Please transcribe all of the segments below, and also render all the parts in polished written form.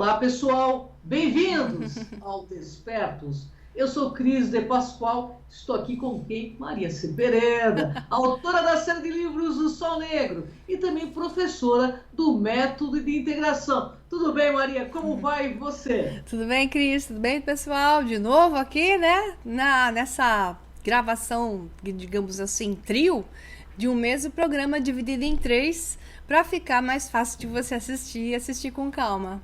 Olá, pessoal, bem-vindos ao Despertos. Eu sou Cris de Pascoal, estou aqui com quem? Maria C. Pereda, autora da série de livros O Sol Negro e também professora do Método de Integração. Tudo bem, Maria? Como vai você? Tudo bem, Cris? Tudo bem, pessoal? De novo aqui, né? Nessa gravação, digamos assim, trio, de um mesmo programa dividido em três, para ficar mais fácil de você assistir e assistir com calma.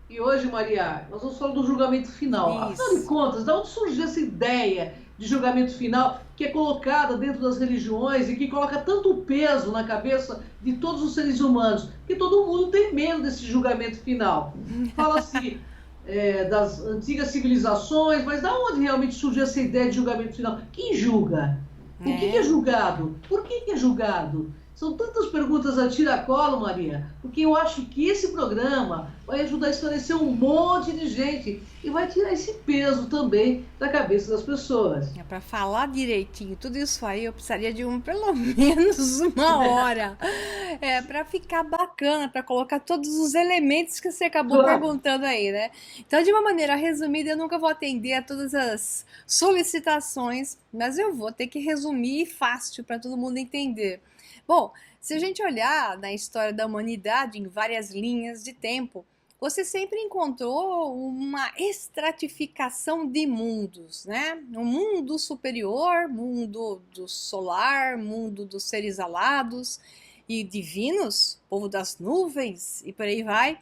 E hoje, Maria, nós vamos falar do julgamento final. Afinal de Isso. contas, de onde surgiu essa ideia de julgamento final que é colocada dentro das religiões e que coloca tanto peso na cabeça de todos os seres humanos? Que todo mundo tem medo desse julgamento final. Fala-se das antigas civilizações, mas de onde realmente surgiu essa ideia de julgamento final? Quem julga? O que é É. julgado? Por que é julgado? São tantas perguntas a tiracolo, Maria, porque eu acho que esse programa vai ajudar a esclarecer um monte de gente e vai tirar esse peso também da cabeça das pessoas. Para falar direitinho tudo isso aí, eu precisaria de pelo menos uma hora. Para ficar bacana, para colocar todos os elementos que você acabou Claro. perguntando aí, né? Então, de uma maneira resumida, eu nunca vou atender a todas as solicitações, mas eu vou ter que resumir fácil para todo mundo entender. Bom, se a gente olhar na história da humanidade em várias linhas de tempo, você sempre encontrou uma estratificação de mundos, né? Um mundo superior, mundo do solar, mundo dos seres alados e divinos, povo das nuvens e por aí vai,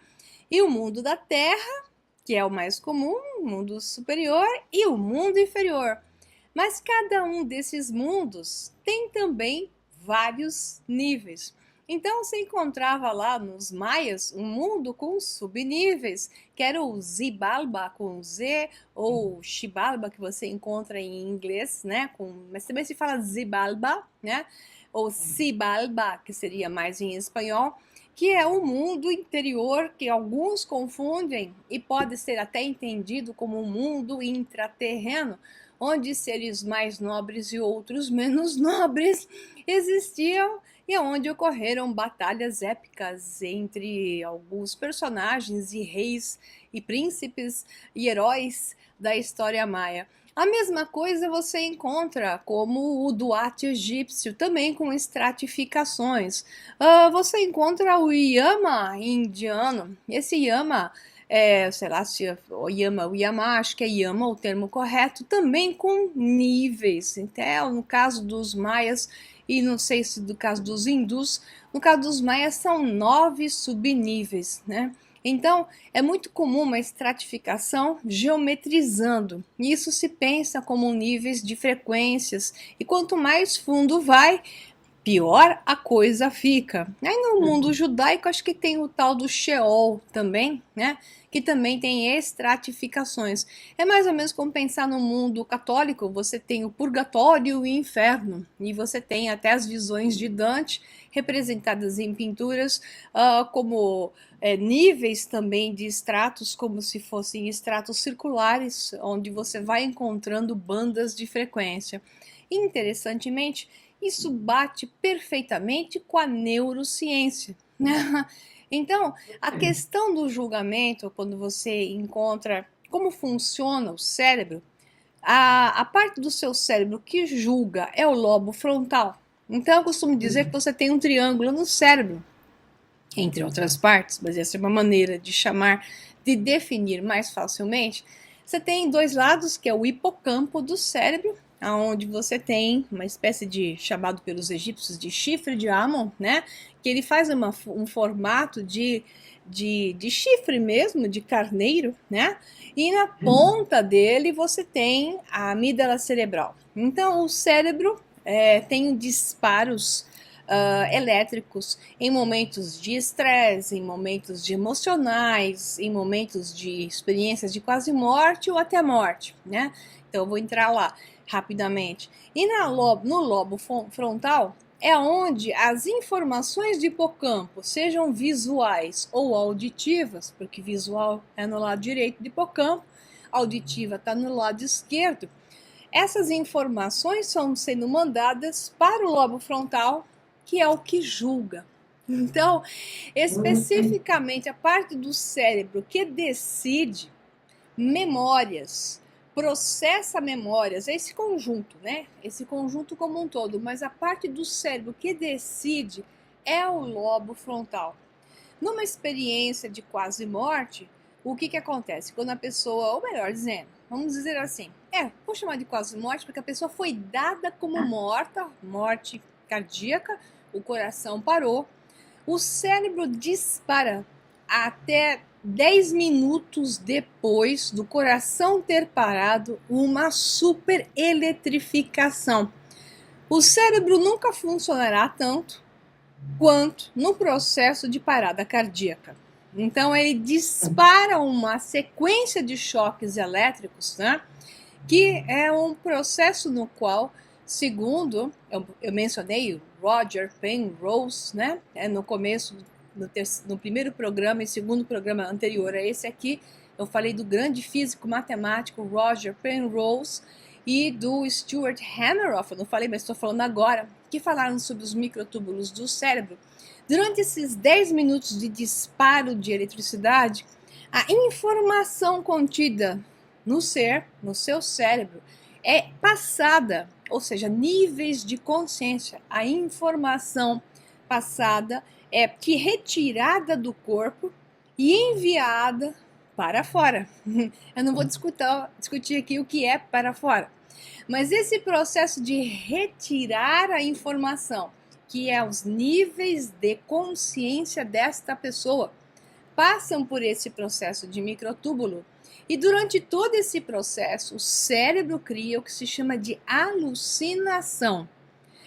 e o mundo da terra, que é o mais comum, o mundo superior e o mundo inferior. Mas cada um desses mundos tem também vários níveis. Então se encontrava lá nos maias um mundo com subníveis, que era o Xibalba com Z, ou Xibalba, que você encontra em inglês, né? Mas também se fala Xibalba, né? Ou Xibalba, que seria mais em espanhol, que é o mundo interior que alguns confundem e pode ser até entendido como um mundo intraterreno, onde seres mais nobres e outros menos nobres existiam e onde ocorreram batalhas épicas entre alguns personagens e reis e príncipes e heróis da história maia. A mesma coisa você encontra como o Duat egípcio, também com estratificações. Você encontra o Yama indiano. Esse Yama sei lá se é o Yama, acho que é Yama o termo correto, também com níveis. Então, no caso dos maias, e não sei se do caso dos hindus, no caso dos maias são 9 subníveis, né? Então, é muito comum uma estratificação geometrizando. Isso se pensa como níveis de frequências, e quanto mais fundo vai, pior a coisa fica. Aí no mundo judaico acho que tem o tal do Sheol também, né? Que também tem estratificações. É mais ou menos como pensar no mundo católico, você tem o purgatório e o inferno, e você tem até as visões de Dante representadas em pinturas como níveis também de estratos, como se fossem estratos circulares, onde você vai encontrando bandas de frequência. Interessantemente, isso bate perfeitamente com a neurociência. Então, a questão do julgamento, quando você encontra como funciona o cérebro, a parte do seu cérebro que julga é o lobo frontal. Então, eu costumo dizer que você tem um triângulo no cérebro, entre outras partes, mas essa é uma maneira de chamar, de definir mais facilmente. Você tem dois lados, que é o hipocampo do cérebro, onde você tem uma espécie de, chamado pelos egípcios de chifre de Amon, né? Que ele faz um formato de chifre mesmo, de carneiro, né? E na ponta dele você tem a amígdala cerebral. Então o cérebro tem disparos elétricos em momentos de estresse, em momentos de emocionais, em momentos de experiências de quase morte ou até morte, né? Então eu vou entrar lá rapidamente. E no lobo frontal é onde as informações de hipocampo, sejam visuais ou auditivas, porque visual é no lado direito do hipocampo, auditiva está no lado esquerdo, essas informações são sendo mandadas para o lobo frontal, que é o que julga. Então, especificamente a parte do cérebro que decide memórias, processa memórias, é esse conjunto, né? Esse conjunto como um todo, mas a parte do cérebro que decide é o lobo frontal. Numa experiência de quase morte, o que acontece? Quando a pessoa, ou melhor dizendo, vamos dizer assim, vou chamar de quase morte porque a pessoa foi dada como morta, morte cardíaca, o coração parou, o cérebro dispara até 10 minutos depois do coração ter parado uma super eletrificação. O cérebro nunca funcionará tanto quanto no processo de parada cardíaca. Então ele dispara uma sequência de choques elétricos, né? Que é um processo no qual, segundo eu mencionei o Roger Penrose, né? No começo, no primeiro programa e segundo programa anterior a esse aqui, eu falei do grande físico matemático Roger Penrose e do Stuart Hameroff, eu não falei, mas estou falando agora, que falaram sobre os microtúbulos do cérebro. Durante esses 10 minutos de disparo de eletricidade, a informação contida no seu cérebro, é passada, ou seja, níveis de consciência. A informação passada é que retirada do corpo e enviada para fora. Eu não vou discutir aqui o que é para fora, mas esse processo de retirar a informação, que é os níveis de consciência desta pessoa, passam por esse processo de microtúbulo. E durante todo esse processo, o cérebro cria o que se chama de alucinação.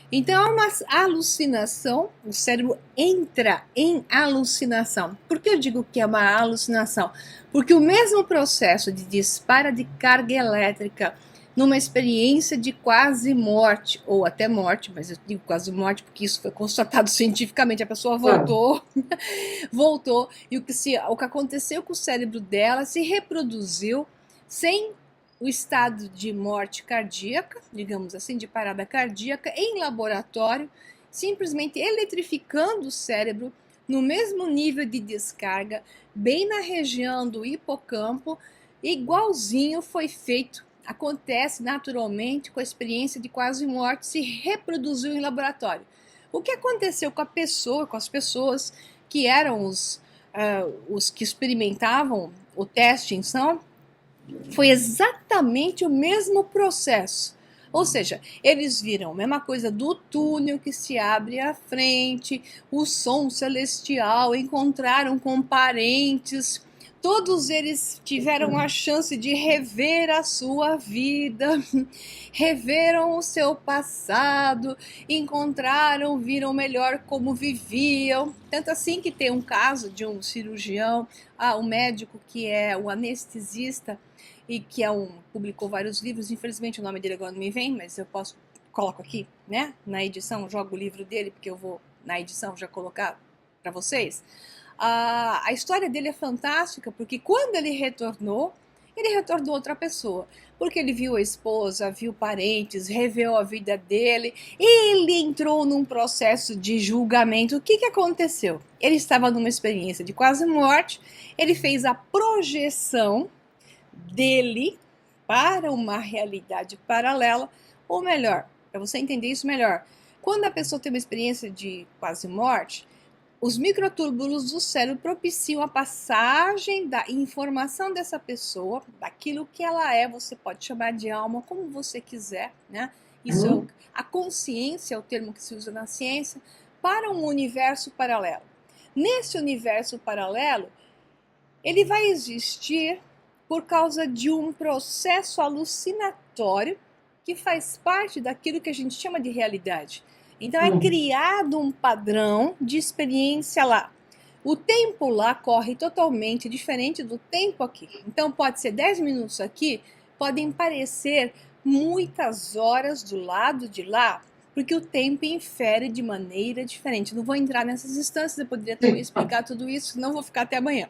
Então, é uma alucinação, o cérebro entra em alucinação. Por que eu digo que é uma alucinação? Porque o mesmo processo de disparo de carga elétrica numa experiência de quase morte, ou até morte, mas eu digo quase morte porque isso foi constatado cientificamente, a pessoa voltou, voltou, e o que aconteceu com o cérebro dela se reproduziu sem o estado de morte cardíaca, digamos assim, de parada cardíaca, em laboratório, simplesmente eletrificando o cérebro no mesmo nível de descarga, bem na região do hipocampo, igualzinho foi feito. Acontece naturalmente com a experiência de quase morte, se reproduziu em laboratório. O que aconteceu com as pessoas que eram os que experimentavam o teste em São, foi exatamente o mesmo processo. Ou seja, eles viram a mesma coisa do túnel que se abre à frente, o som celestial, encontraram com parentes. Todos eles tiveram a chance de rever a sua vida, reveram o seu passado, encontraram, viram melhor como viviam. Tanto assim que tem um caso de um cirurgião, um médico que é o anestesista e que publicou vários livros. Infelizmente o nome dele agora não me vem, mas eu coloco aqui, né? Na edição, jogo o livro dele, porque eu vou na edição já colocar para vocês. A história dele é fantástica, porque quando ele retornou outra pessoa, porque ele viu a esposa, viu parentes, reveu a vida dele, ele entrou num processo de julgamento. O que aconteceu? Ele estava numa experiência de quase morte, ele fez a projeção dele para uma realidade paralela, ou melhor, para você entender isso melhor, quando a pessoa tem uma experiência de quase morte, os microtúbulos do cérebro propiciam a passagem da informação dessa pessoa, daquilo que ela é, você pode chamar de alma, como você quiser, né? Isso a consciência é o termo que se usa na ciência, para um universo paralelo. Nesse universo paralelo, ele vai existir por causa de um processo alucinatório que faz parte daquilo que a gente chama de realidade. Então é criado um padrão de experiência lá. O tempo lá corre totalmente diferente do tempo aqui. Então pode ser 10 minutos aqui, podem parecer muitas horas do lado de lá, porque o tempo infere de maneira diferente. Não vou entrar nessas instâncias, eu poderia também explicar tudo isso, não vou ficar até amanhã.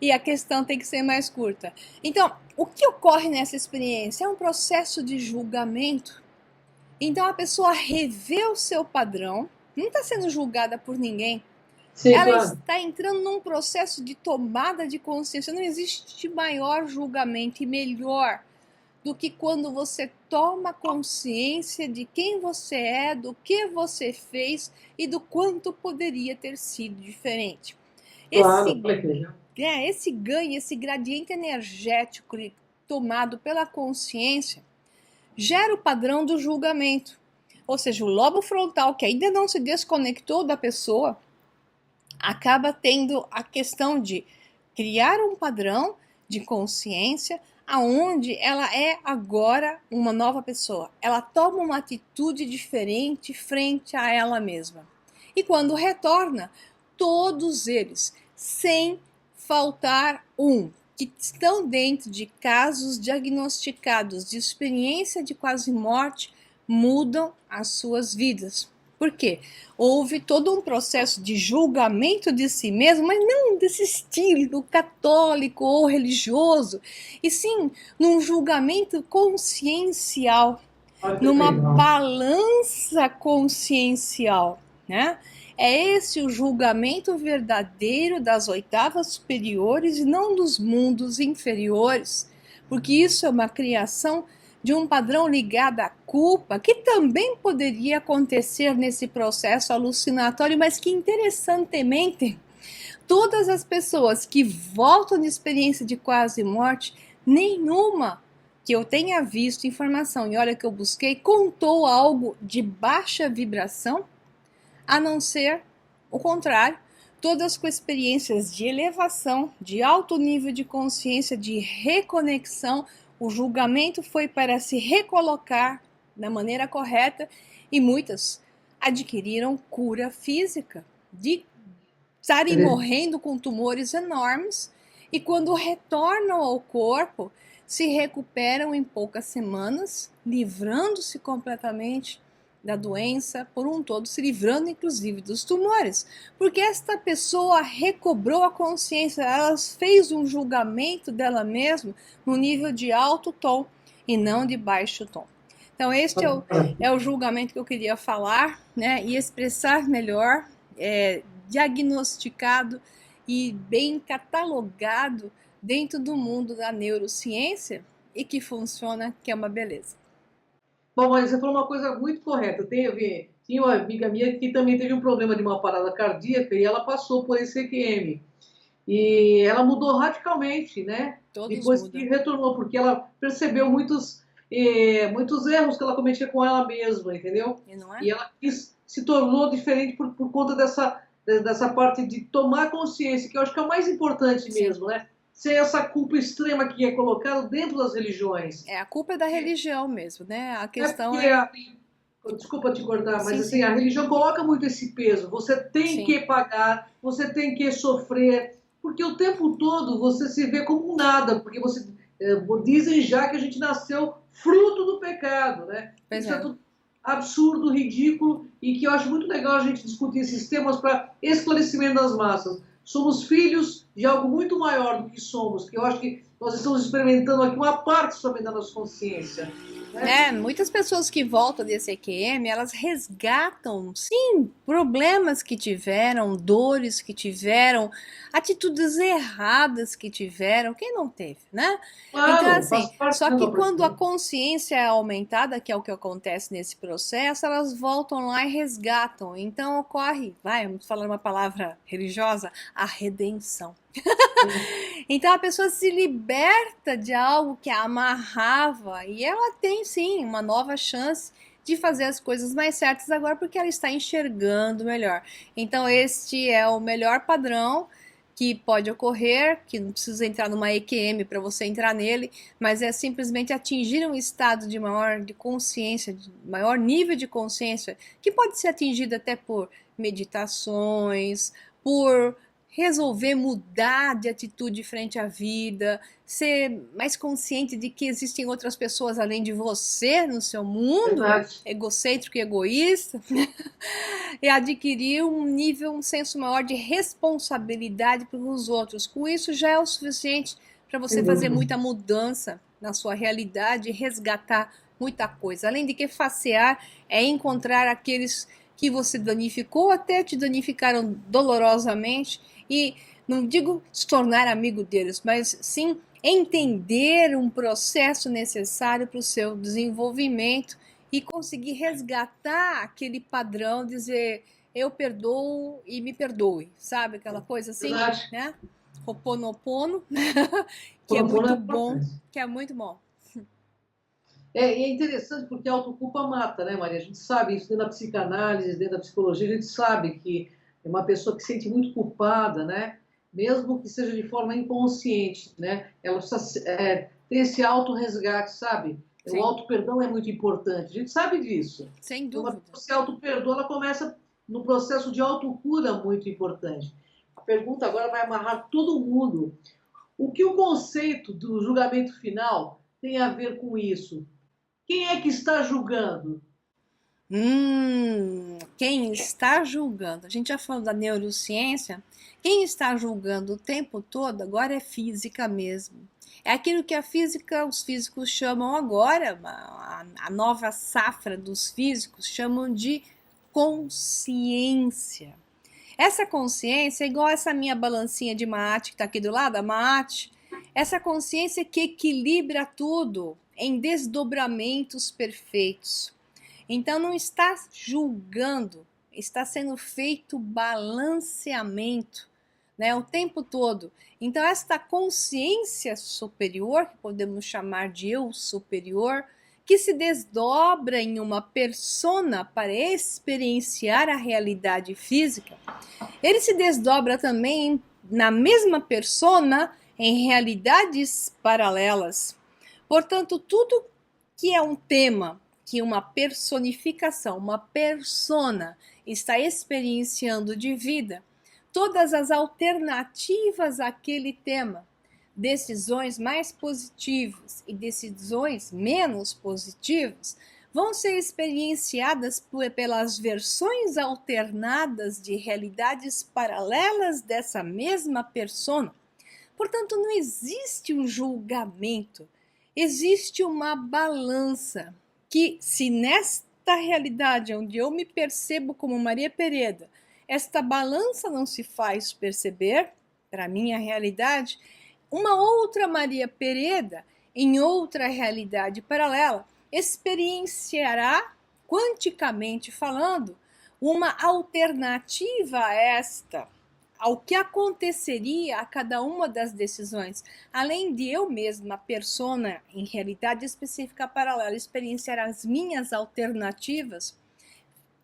E a questão tem que ser mais curta. Então, o que ocorre nessa experiência? É um processo de julgamento. Então a pessoa revê o seu padrão, não está sendo julgada por ninguém. Sim, Ela claro. está entrando num processo de tomada de consciência. Não existe maior julgamento e melhor do que quando você toma consciência de quem você é, do que você fez e do quanto poderia ter sido diferente. Claro, olha que legal. Esse ganho, esse gradiente energético tomado pela consciência, gera o padrão do julgamento. Ou seja, o lobo frontal, que ainda não se desconectou da pessoa, acaba tendo a questão de criar um padrão de consciência aonde ela é agora uma nova pessoa. Ela toma uma atitude diferente frente a ela mesma. E quando retorna, todos eles, sem faltar um, que estão dentro de casos diagnosticados de experiência de quase morte, mudam as suas vidas. Por quê? Houve todo um processo de julgamento de si mesmo, mas não desse estilo católico ou religioso, e sim num julgamento consciencial, numa balança consciencial, né? É esse o julgamento verdadeiro das oitavas superiores e não dos mundos inferiores, porque isso é uma criação de um padrão ligado à culpa, que também poderia acontecer nesse processo alucinatório, mas que interessantemente, todas as pessoas que voltam de experiência de quase morte, nenhuma que eu tenha visto informação, e olha que eu busquei, contou algo de baixa vibração, a não ser o contrário, todas com experiências de elevação, de alto nível de consciência, de reconexão. O julgamento foi para se recolocar da maneira correta e muitas adquiriram cura física, de estarem morrendo com tumores enormes e quando retornam ao corpo, se recuperam em poucas semanas, livrando-se completamente da doença por um todo, se livrando inclusive dos tumores, porque esta pessoa recobrou a consciência, ela fez um julgamento dela mesma no nível de alto tom e não de baixo tom. Então este é o julgamento que eu queria falar, né, e expressar melhor, diagnosticado e bem catalogado dentro do mundo da neurociência e que funciona, que é uma beleza. Bom, mas você falou uma coisa muito correta. Tinha uma amiga minha que também teve um problema de uma parada cardíaca e ela passou por esse EQM. E ela mudou radicalmente, né? Todos depois mudam. que retornou, porque ela percebeu muitos erros que ela cometia com ela mesma, entendeu? E não é? E ela se tornou diferente por conta dessa parte de tomar consciência, que eu acho que é o mais importante mesmo, né? Sem essa culpa extrema que é colocada dentro das religiões. A culpa é da religião mesmo, né? A questão Desculpa te cortar, mas sim, assim, a religião coloca muito esse peso. Você tem que pagar, você tem que sofrer, porque o tempo todo você se vê como nada, porque dizem já que a gente nasceu fruto do pecado, né? Isso é tudo absurdo, ridículo, e que eu acho muito legal a gente discutir esses temas para esclarecimento das massas. Somos filhos de algo muito maior do que somos, que eu acho que nós estamos experimentando aqui uma parte somente da nossa consciência. Muitas pessoas que voltam desse EQM, elas resgatam, sim, problemas que tiveram, dores que tiveram, atitudes erradas que tiveram, quem não teve, né? Claro, então, assim, só que quando a consciência é aumentada, que é o que acontece nesse processo, elas voltam lá e resgatam. Então ocorre, vamos falar uma palavra religiosa, a redenção. Então a pessoa se liberta de algo que a amarrava e ela tem sim uma nova chance de fazer as coisas mais certas agora porque ela está enxergando melhor. Então este é o melhor padrão que pode ocorrer, que não precisa entrar numa EQM para você entrar nele, mas é simplesmente atingir um estado de maior consciência, de maior nível de consciência, que pode ser atingido até por meditações, por resolver mudar de atitude frente à vida, ser mais consciente de que existem outras pessoas além de você no seu mundo, egocêntrico e egoísta, e adquirir um senso maior de responsabilidade pelos outros. Com isso já é o suficiente para você fazer muita mudança na sua realidade e resgatar muita coisa. Além de que facear é encontrar aqueles que você danificou, até te danificaram dolorosamente, e não digo se tornar amigo deles, mas sim entender um processo necessário para o seu desenvolvimento e conseguir resgatar aquele padrão, dizer eu perdoo e me perdoe, sabe? Aquela coisa assim, Verdade. né? Ho'oponopono, que é Propondo é muito bom, importante. que é muito bom. E é interessante porque a autoculpa mata, né, Maria? A gente sabe isso dentro da psicanálise, dentro da psicologia, a gente sabe que é uma pessoa que se sente muito culpada, né? Mesmo que seja de forma inconsciente, né? Ela precisa ter esse autorresgate, sabe? O Sim, auto-perdão é muito importante, a gente sabe disso. sem Quando uma dúvida. pessoa se auto-perdoa, ela começa no processo de autocura muito importante. A pergunta agora vai amarrar todo mundo. O que o conceito do julgamento final tem a ver com isso? Quem é que está julgando? Quem está julgando? A gente já falou da neurociência. Quem está julgando o tempo todo agora é física mesmo. É aquilo que a física, os físicos chamam agora, a nova safra dos físicos chamam de consciência. Essa consciência é igual essa minha balancinha de mate que está aqui do lado, a mate. Essa consciência que equilibra tudo em desdobramentos perfeitos. Então não está julgando, está sendo feito balanceamento, né, o tempo todo. Então esta consciência superior, que podemos chamar de eu superior, que se desdobra em uma persona para experienciar a realidade física, ele se desdobra também na mesma persona em realidades paralelas. Portanto, tudo que é um tema, que uma personificação, uma persona está experienciando de vida, todas as alternativas àquele tema, decisões mais positivas e decisões menos positivas, vão ser experienciadas pelas versões alternadas de realidades paralelas dessa mesma persona. Portanto, não existe um julgamento, existe uma balança que, se nesta realidade onde eu me percebo como Maria Pereda, esta balança não se faz perceber para a minha realidade, uma outra Maria Pereda, em outra realidade paralela, experienciará, quanticamente falando, uma alternativa a esta, ao que aconteceria a cada uma das decisões, além de eu mesma, persona, em realidade específica paralela, experienciar as minhas alternativas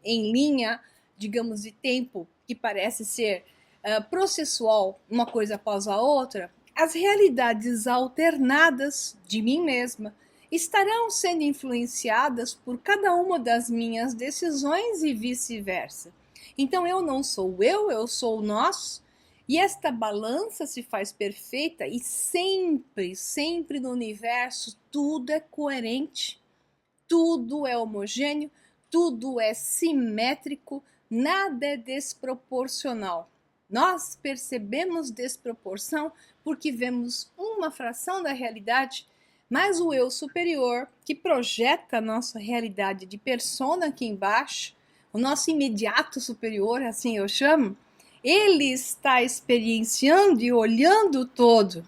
em linha, digamos, de tempo que parece ser processual, uma coisa após a outra, as realidades alternadas de mim mesma estarão sendo influenciadas por cada uma das minhas decisões e vice-versa. Então eu não sou eu sou o nós, e esta balança se faz perfeita e sempre, sempre no universo tudo é coerente, tudo é homogêneo, tudo é simétrico, nada é desproporcional. Nós percebemos desproporção porque vemos uma fração da realidade, mas o eu superior, que projeta a nossa realidade de persona aqui embaixo, o nosso imediato superior, assim eu chamo, ele está experienciando e olhando o todo.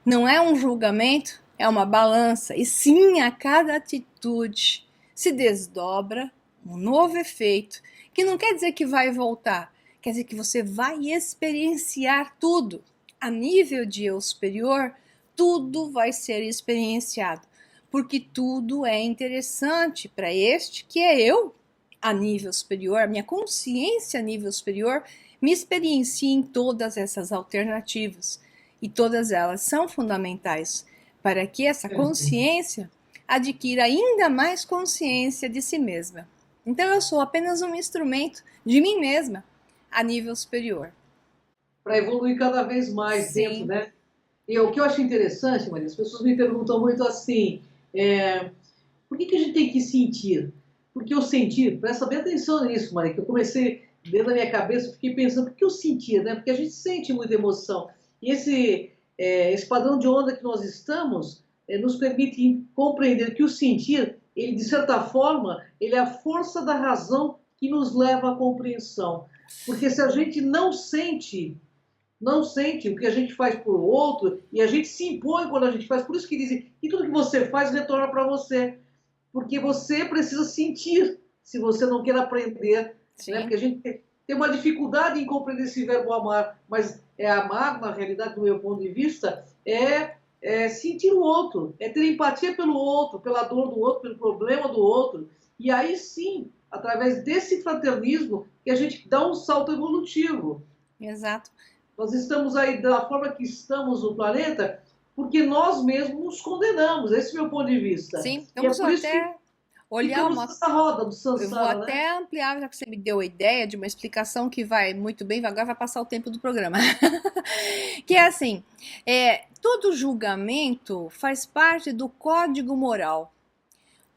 Não é um julgamento, é uma balança. E sim, a cada atitude se desdobra um novo efeito, que não quer dizer que vai voltar, quer dizer que você vai experienciar tudo. A nível de eu superior, tudo vai ser experienciado, porque tudo é interessante para este que é eu a nível superior, a minha consciência a nível superior me experiencia em todas essas alternativas, e todas elas são fundamentais para que essa consciência adquira ainda mais consciência de si mesma. Então eu sou apenas um instrumento de mim mesma a nível superior. Para evoluir cada vez mais dentro, Sim. né? E o que eu acho interessante, Maria, as pessoas me perguntam muito assim, por que a gente tem que sentir? Porque eu sentir, presta bem atenção nisso, Maria, que eu comecei, dentro da minha cabeça, eu fiquei pensando, por que eu sentia, né? Porque a gente sente muita emoção. E esse padrão de onda que nós estamos nos permite compreender que o sentir, ele, de certa forma, ele é a força da razão que nos leva à compreensão. Porque se a gente não sente o que a gente faz por outro, e a gente se impõe quando a gente faz, por isso que dizem que tudo que você faz retorna para você. Porque você precisa sentir, se você não quer aprender. Né? Porque a gente tem uma dificuldade em compreender esse verbo amar, mas amar, na realidade, do meu ponto de vista, é sentir o outro, é ter empatia pelo outro, pela dor do outro, pelo problema do outro. E aí sim, através desse fraternismo, que a gente dá um salto evolutivo. Exato. Nós estamos aí da forma que estamos no planeta porque nós mesmos nos condenamos. Esse é o meu ponto de vista. Sim, e é por isso que olhar essa roda do Eu vou Sansara, até ampliar, já que você me deu a ideia de uma explicação que vai muito bem, agora vai passar o tempo do programa. Que é assim, todo julgamento faz parte do código moral.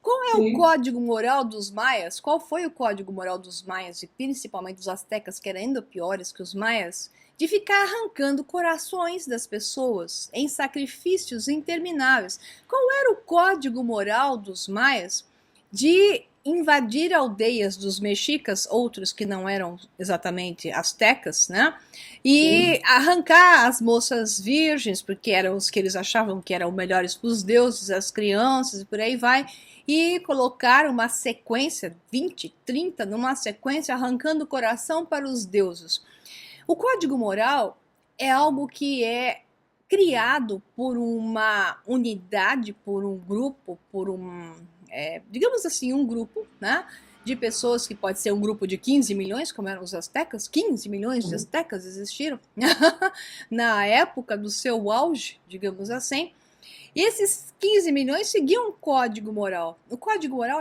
Qual é o código moral dos maias? Qual foi o código moral dos maias, e principalmente dos astecas, que eram ainda piores que os maias? De ficar arrancando corações das pessoas em sacrifícios intermináveis. Qual era o código moral dos maias? De invadir aldeias dos mexicas, outros que não eram exatamente astecas, né? E arrancar as moças virgens, porque eram os que eles achavam que eram melhores para os deuses, as crianças e por aí vai, e colocar uma sequência, 20, 30, numa sequência, arrancando o coração para os deuses. O código moral é algo que é criado por uma unidade, por um grupo, por digamos assim, um grupo, né, de pessoas que pode ser um grupo de 15 milhões, como eram os astecas, 15 milhões de astecas existiram na época do seu auge, digamos assim. E esses 15 milhões seguiam um código moral. O código moral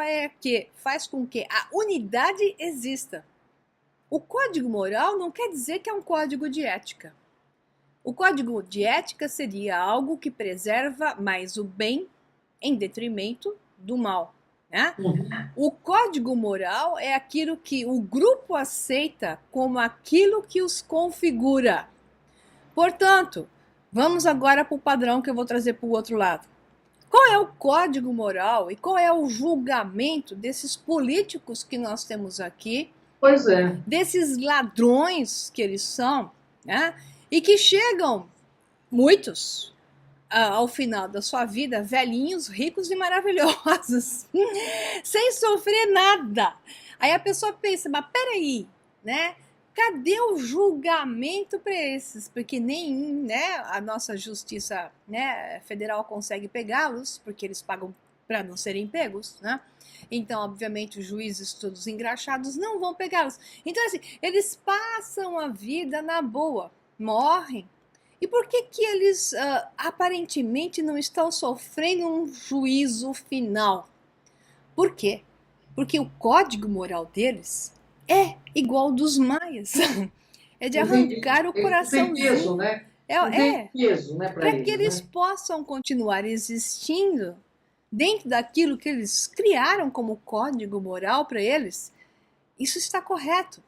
faz com que a unidade exista. O código moral não quer dizer que é um código de ética. O código de ética seria algo que preserva mais o bem em detrimento do mal. Né? O código moral é aquilo que o grupo aceita como aquilo que os configura. Portanto, vamos agora para o padrão que eu vou trazer para o outro lado. Qual é o código moral e qual é o julgamento desses políticos que nós temos aqui? Pois é. Desses ladrões que eles são, né? E que chegam, muitos, ao final da sua vida, velhinhos, ricos e maravilhosos, sem sofrer nada. Aí a pessoa pensa, mas peraí, né? Cadê o julgamento para esses? Porque nem, né, a nossa justiça, né, federal consegue pegá-los, porque eles pagam para não serem pegos, né? Então, obviamente, os juízes todos engraxados não vão pegá-los. Então, assim, eles passam a vida na boa, morrem. E por que eles aparentemente não estão sofrendo um juízo final? Por quê? Porque o código moral deles é igual ao dos maias. É de arrancar o coraçãozinho. Tem peso, né? Tem peso, né, para que eles possam continuar existindo dentro daquilo que eles criaram como código moral para eles. Isso está correto.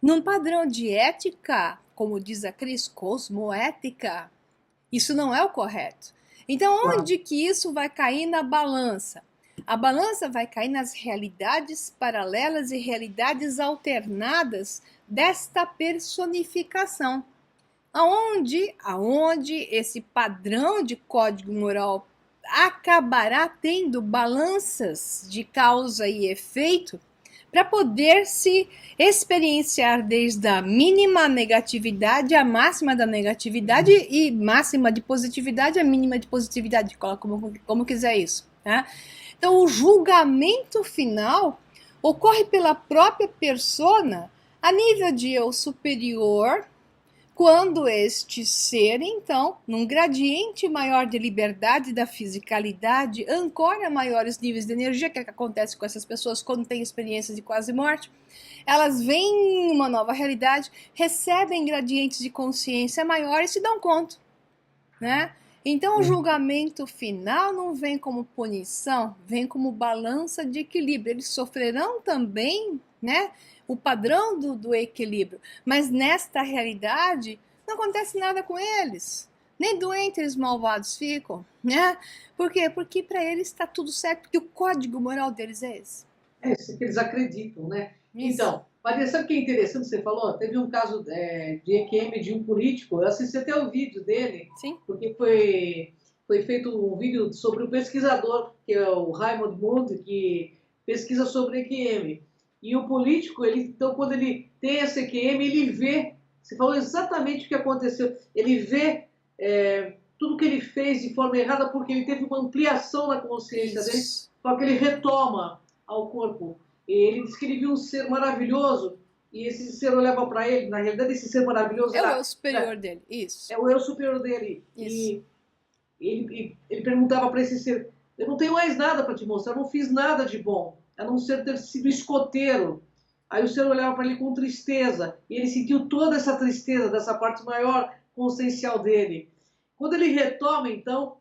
Num padrão de ética, como diz a Cris, cosmoética, isso não é o correto. Então, onde que isso vai cair na balança? A balança vai cair nas realidades paralelas e realidades alternadas desta personificação. Aonde esse padrão de código moral acabará tendo balanças de causa e efeito para poder se experienciar desde a mínima negatividade à máxima da negatividade e máxima de positividade à mínima de positividade, coloca como quiser isso, tá? Então, o julgamento final ocorre pela própria persona a nível de eu superior, quando este ser, então, num gradiente maior de liberdade da fisicalidade, ancora maiores níveis de energia, que é o que acontece com essas pessoas quando têm experiências de quase morte. Elas veem uma nova realidade, recebem gradientes de consciência maiores e se dão conta, né? Então, o julgamento final não vem como punição, vem como balança de equilíbrio. Eles sofrerão também, né, o padrão do equilíbrio, mas nesta realidade não acontece nada com eles. Nem doentes eles malvados ficam, né? Por quê? Porque para eles está tudo certo, porque o código moral deles é esse. É isso que eles acreditam, né? Isso. Então, Maria, sabe o que é interessante que você falou? Teve um caso de EQM de um político, eu assisti até o vídeo dele, Sim. porque foi feito um vídeo sobre o pesquisador, que é o Raymond Moody, que pesquisa sobre EQM. E o político, então, quando ele tem essa EQM, ele vê, você falou exatamente o que aconteceu, ele vê tudo que ele fez de forma errada porque ele teve uma ampliação na consciência dele, Isso. só que ele retoma ao corpo. Ele disse que ele viu um ser maravilhoso e esse ser olhava para ele. Na realidade, esse ser maravilhoso É o eu superior dele. Isso. é o eu superior dele. Isso. E ele perguntava para esse ser: eu não tenho mais nada para te mostrar, eu não fiz nada de bom, a não ser ter sido escoteiro. Aí o ser olhava para ele com tristeza e ele sentiu toda essa tristeza dessa parte maior consciencial dele. Quando ele retoma, então,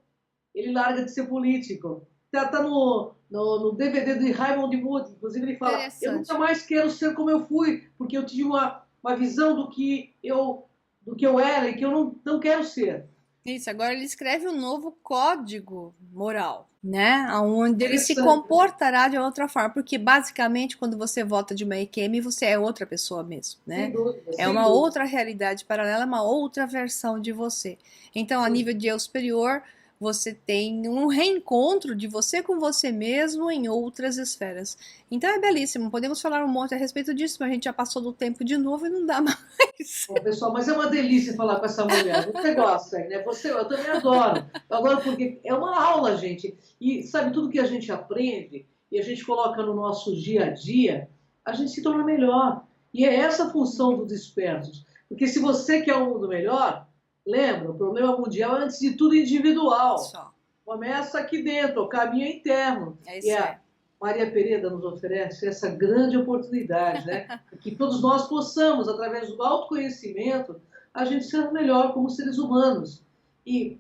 ele larga de ser político. Tá no DVD de Raymond Moody, inclusive ele fala: eu Interessante. nunca mais quero ser como eu fui, porque eu tive uma visão do que eu era e que eu não quero ser. Isso, agora ele escreve um novo código moral, né? Onde ele se Interessante, né? comportará de outra forma, porque basicamente quando você volta de uma EQM, você é outra pessoa mesmo, Sem né? dúvida, É sem uma dúvida. outra realidade paralela, uma outra versão de você. Então, a Sim. nível de eu superior, você tem um reencontro de você com você mesmo em outras esferas. Então é belíssimo, podemos falar um monte a respeito disso, mas a gente já passou do tempo de novo e não dá mais. Bom, pessoal, mas é uma delícia falar com essa mulher. Você gosta, né? Eu também adoro. Eu adoro porque é uma aula, gente. E sabe, tudo que a gente aprende e a gente coloca no nosso dia a dia, a gente se torna melhor. E é essa a função do Despertos. Porque se você quer um mundo melhor, lembra, o problema mundial é, antes de tudo, individual. Só. Começa aqui dentro, o caminho é interno. É E isso aí. a Maria Pereira nos oferece essa grande oportunidade, né? Que todos nós possamos, através do autoconhecimento, a gente ser melhor como seres humanos. E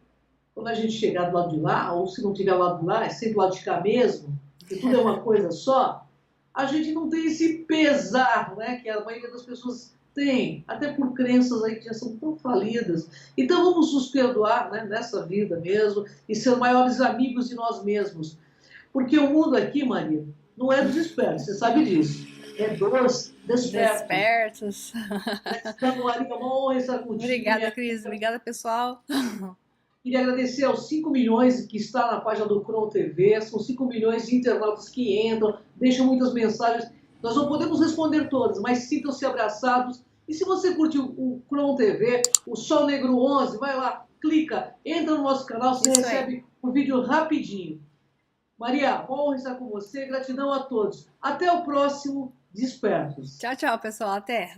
quando a gente chegar do lado de lá, ou se não tiver lado de lá, é sempre do lado de cá mesmo, e tudo é uma coisa só, a gente não tem esse pesar, né? Que a maioria das pessoas tem, até por crenças aí que já são tão falidas. Então vamos nos perdoar, né, nessa vida mesmo e ser maiores amigos de nós mesmos. Porque o mundo aqui, Maria, não é dos espertos, você sabe disso. É dos despertos. Despertos. Então, Maria, uma honra estar contigo. Obrigada, Cris. Obrigada, pessoal. Queria agradecer aos 5 milhões que está na página do Cron TV. São 5 milhões de internautas que entram, deixam muitas mensagens. Nós não podemos responder todas, mas sintam-se abraçados. E se você curte o Cron TV, o Sol Negro 11, vai lá, clica, entra no nosso canal, você Isso recebe o vídeo rapidinho. Maria, honra estar com você, gratidão a todos. Até o próximo Despertos. Tchau, tchau, pessoal. Até.